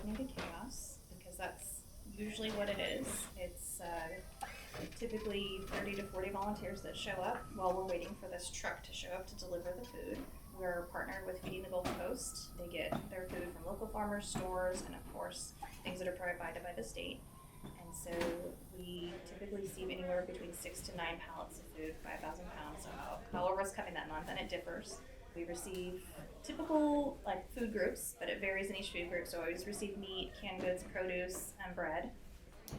coordinated chaos, because that's usually what it is. It's typically 30 to 40 volunteers that show up while we're waiting for this truck to show up to deliver the food. We're partnered with Feeding the Gulf Coast. They get their food from local farmers, stores, and of course, things that are provided by the state. And so we typically receive anywhere between 6 to 9 pallets of food, 5,000 pounds, however it's coming that month, and it differs. We receive typical food groups, but it varies in each food group. So I always receive meat, canned goods, produce, and bread.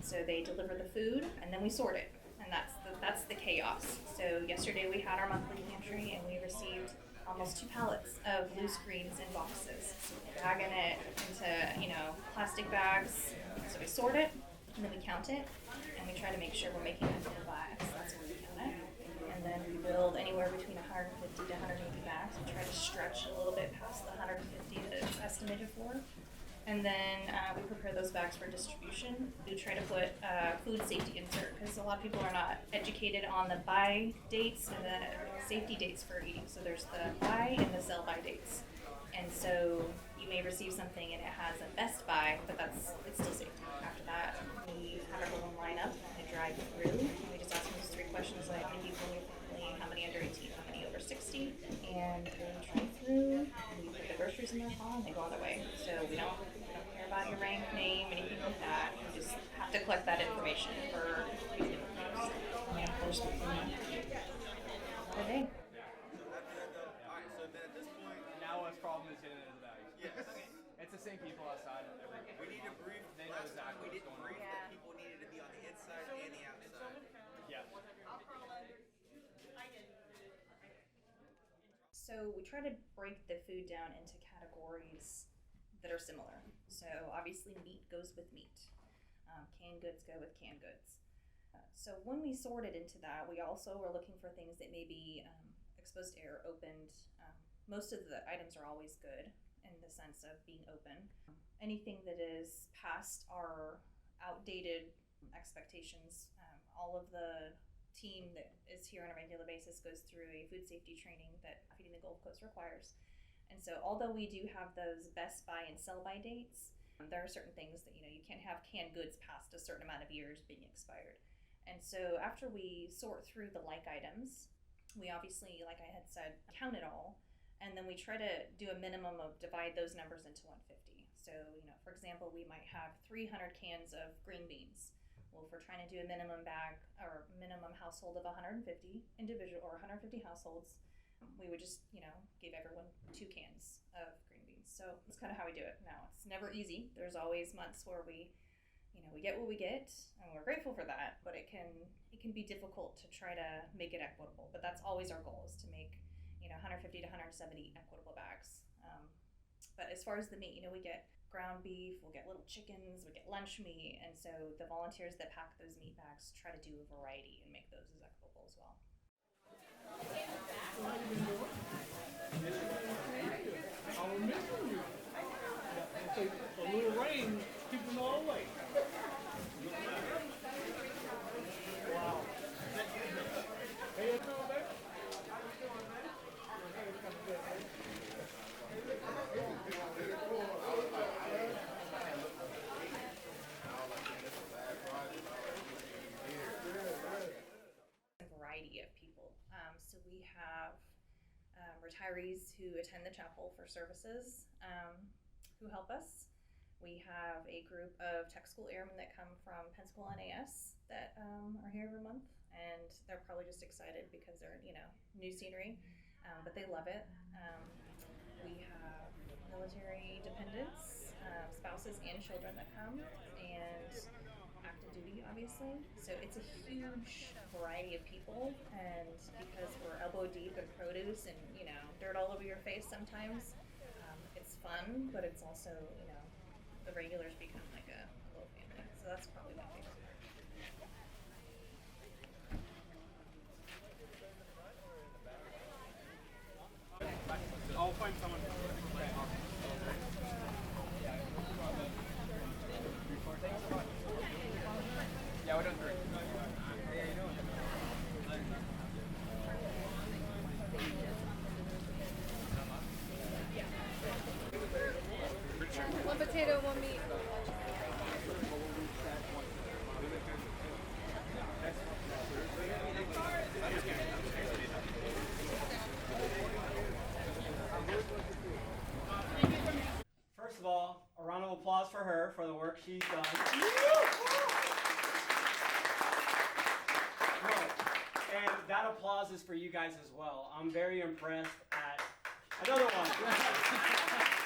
So they deliver the food, and then we sort it, and that's the chaos. So yesterday we had our monthly pantry, and we received almost 2 pallets of loose greens in boxes. So we're bagging it into plastic bags. So we sort it, and then we count it, and we try to make sure we're making it full bags. That's where we count it. And then we build anywhere between 150 to 180 bags. We try to stretch a little bit past the 150 that it's estimated for. And then we prepare those bags for distribution. We try to put food safety insert, because a lot of people are not educated on the buy dates and the safety dates for eating. So there's the buy and the sell by dates. And so you may receive something and it has a best buy, but it's still safe. After that, we have everyone line up and drive through. And we just ask them these 3 questions like, how many people in your family, how many under 18, how many over 60, and they drive through. We put the groceries in their car and they go on their way. So we don't care about your rank, name, anything like that. We just have to collect that information for using it. And of course, the day. Now what's problem is getting into the bags. Yes. Okay. It's the same people outside. We need to brief. They know exactly We what's didn't going brief on. that people needed to be on the inside and the outside. Yeah. So we try to break the food down into categories that are similar. So obviously meat goes with meat. Canned goods go with canned goods. So when we sort it into that, we also are looking for things that may be exposed to air, opened. Most of the items are always good in the sense of being open. Anything that is past our outdated expectations, all of the team that is here on a regular basis goes through a food safety training that Feeding the Gulf Coast requires. And so although we do have those best buy and sell by dates, there are certain things that you can't have canned goods past a certain amount of years being expired. And so after we sort through the like items, we obviously, like I had said, count it all, and then we try to do a minimum of divide those numbers into 150. So, for example, we might have 300 cans of green beans. Well, if we're trying to do a minimum bag or minimum household of 150 individual or 150 households, we would just, give everyone 2 cans of green beans. So that's kind of how we do it. Now, it's never easy. There's always months where we get what we get, and we're grateful for that, but it can be difficult to try to make it equitable. But that's always our goal, is to make 150 to 170 equitable bags. But as far as the meat, we get ground beef, we'll get little chickens, we get lunch meat, and so the volunteers that pack those meat bags try to do a variety and make those as equitable as well. I'll remember you. A little rain, keep them all away. Wow. Hey, you doing there? A variety of people. So we have retirees who attend the chapel for services who help us. We have a group of tech school airmen that come from Pensacola NAS that are here every month, and they're probably just excited because they're new scenery, but they love it. We have military dependents, spouses and children that come, and active duty, obviously. So it's a huge variety of people, and because we're elbow deep in produce and dirt all over your face sometimes, it's fun, but it's also the regulars become like a little family. So that's probably my favorite part. I'll find someone. Yeah, we're done 3. Hey, how you doing? Pretty sure. One potato, one meat. First of all, a round of applause for her for the work she's done. And that applause is for you guys as well. I'm very impressed at another one.